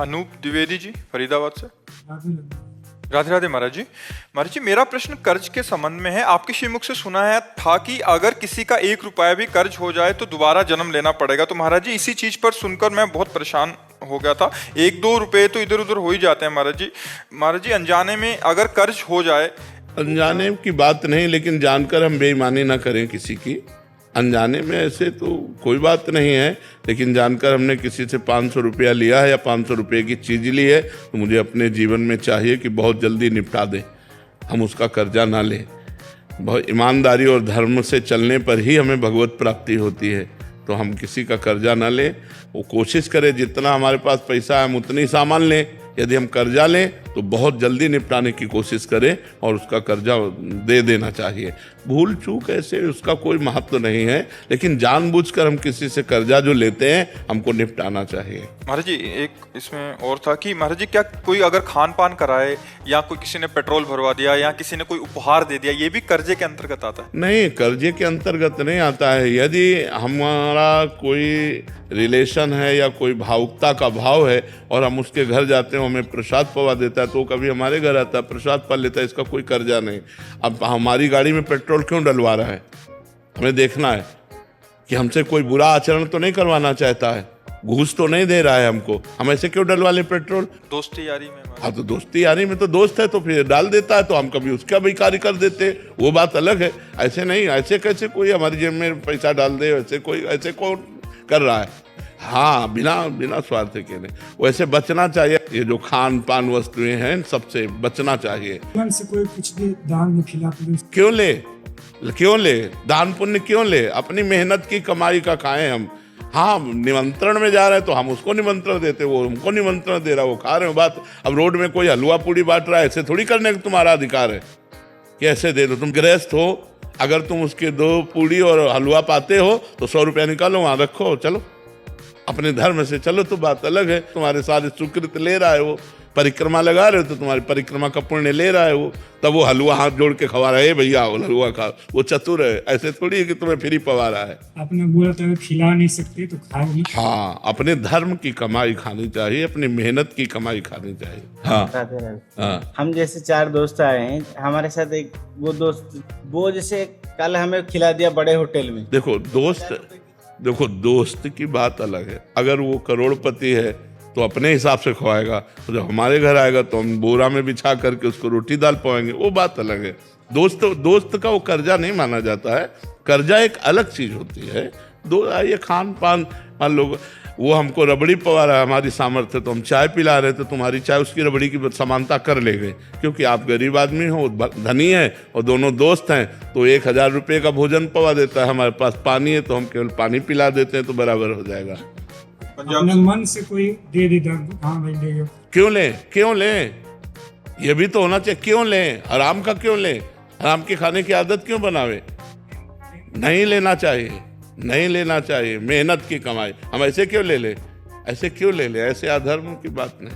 अनूप द्विवेदी जी, फरीदाबाद से। राधे राधे महाराज जी। महाराज जी, मेरा प्रश्न कर्ज के संबंध में है। आपके श्रीमुख से सुना है था कि अगर किसी का 1 रुपया भी कर्ज हो जाए तो दोबारा जन्म लेना पड़ेगा। तो महाराज जी, इसी चीज पर सुनकर मैं बहुत परेशान हो गया था। 1-2 रुपए तो इधर उधर हो ही जाते हैं महाराज जी। महाराज जी, अनजाने में अगर कर्ज हो जाए। अनजाने की बात नहीं, लेकिन जानकर हम बेईमानी ना करें किसी की। अनजाने में ऐसे तो कोई बात नहीं है, लेकिन जानकर हमने किसी से 500 रुपया लिया है या 500 रुपये की चीज़ ली है, तो मुझे अपने जीवन में चाहिए कि बहुत जल्दी निपटा दें, हम उसका कर्जा ना लें। बहुत ईमानदारी और धर्म से चलने पर ही हमें भगवत प्राप्ति होती है। तो हम किसी का कर्जा ना लें, वो कोशिश करें जितना हमारे पास पैसा है हम उतनी सामान लें। यदि हम कर्जा लें तो बहुत जल्दी निपटाने की कोशिश करें और उसका कर्जा दे देना चाहिए। भूल चूक ऐसे उसका कोई महत्व नहीं है, लेकिन जानबूझकर हम किसी से कर्जा जो लेते हैं हमको निपटाना चाहिए। महाराज जी, एक इसमें और था कि महाराज जी, क्या कोई अगर खान पान कराए या कोई किसी ने पेट्रोल भरवा दिया या किसी ने कोई उपहार दे दिया, ये भी कर्जे के अंतर्गत आता है? नहीं, कर्जे के अंतर्गत नहीं आता है। यदि हमारा कोई रिलेशन है या कोई भावुकता का भाव है और हम उसके घर जाते हैं, हमें प्रसाद पवा देता है, तो कभी हमारे घर आता है, प्रसाद पा लेता है, इसका कोई कर्जा नहीं। अब हमारी गाड़ी में पेट्रोल क्यों डलवा रहा है, हमें देखना है कि हमसे कोई बुरा आचरण तो नहीं करवाना चाहता है, घूस तो नहीं दे रहा है हमको, हम ऐसे क्यों डलवा ले पेट्रोल? दोस्ती यारी में। हाँ, तो दोस्ती यारी में तो दोस्त है तो फिर डाल देता है, तो हम कभी उसका भी कार्य कर देते, वो बात अलग है। ऐसे नहीं, ऐसे कैसे कोई हमारी जेब में पैसा डाल दे, ऐसे कौन कर रहा है? हाँ, बिना स्वार्थ के नहीं, वैसे बचना चाहिए। ये जो खान पान वस्तुएं हैं सबसे बचना चाहिए। से कोई कुछ भी दान में खिला क्यों ले दान पुण्य क्यों ले? अपनी मेहनत की कमाई का खाएं हम। हाँ, निमंत्रण में जा रहे हैं तो हम उसको निमंत्रण देते, वो हमको निमंत्रण दे रहा, वो खा रहे हो। बात अब रोड में कोई हलवा पूड़ी बांट रहा है, ऐसे थोड़ी करने का तुम्हारा अधिकार है कि ऐसे दे दो। तुम गृहस्थ हो, अगर तुम उसके 2 पूड़ी और हलवा पाते हो तो 100 रुपया निकालो, वहाँ रखो, चलो अपने धर्म से चलो, तो बात अलग है। तुम्हारे सारे सुकृत ले रहा है वो, परिक्रमा लगा रहे हो तो तुम्हारी परिक्रमा का पुण्य ले रहा है वो, तब वो हलवा हाथ जोड़ के खवा रहा है, भैया वो हलवा खा, वो चतुर है। ऐसे थोड़ी है कि तुम्हें फ्री पवा रहा है। आपने बोला तो खिला नहीं सकते तो खाओ नहीं। हाँ, अपने धर्म की कमाई खानी चाहिए, अपनी मेहनत की कमाई खानी चाहिए। हाँ। हम जैसे 4 दोस्त आए हैं, हमारे साथ एक वो दोस्त, वो जैसे कल हमें खिला दिया बड़े होटल में। देखो दोस्त की बात अलग है। अगर वो करोड़पति है तो अपने हिसाब से खवाएगा, तो जब हमारे घर आएगा तो हम बोरा में बिछा करके उसको रोटी दाल पवाएंगे, वो बात अलग है। दोस्त का वो कर्जा नहीं माना जाता है। कर्जा एक अलग चीज होती है। ये खान पान, मान लो वो हमको रबड़ी पवा रहा है, हमारी सामर्थ्य, तो हम चाय पिला रहे थे, तुम्हारी चाय उसकी रबड़ी की समानता कर ले गए, क्योंकि आप गरीब आदमी हो, धनी है, और दोनों दोस्त हैं, तो 1000 रुपये का भोजन पवा देता है, हमारे पास पानी है तो हम केवल पानी पिला देते हैं, तो बराबर हो जाएगा। अपने मन से कोई दे दे, हाँ भाई दे दो। क्यों ले? ये भी तो होना चाहिए। क्यों ले? हराम का क्यों ले? हराम के खाने की आदत क्यों बनावे? नहीं लेना चाहिए। मेहनत की कमाई हम ऐसे क्यों ले ले? ऐसे अधर्म की बात नहीं।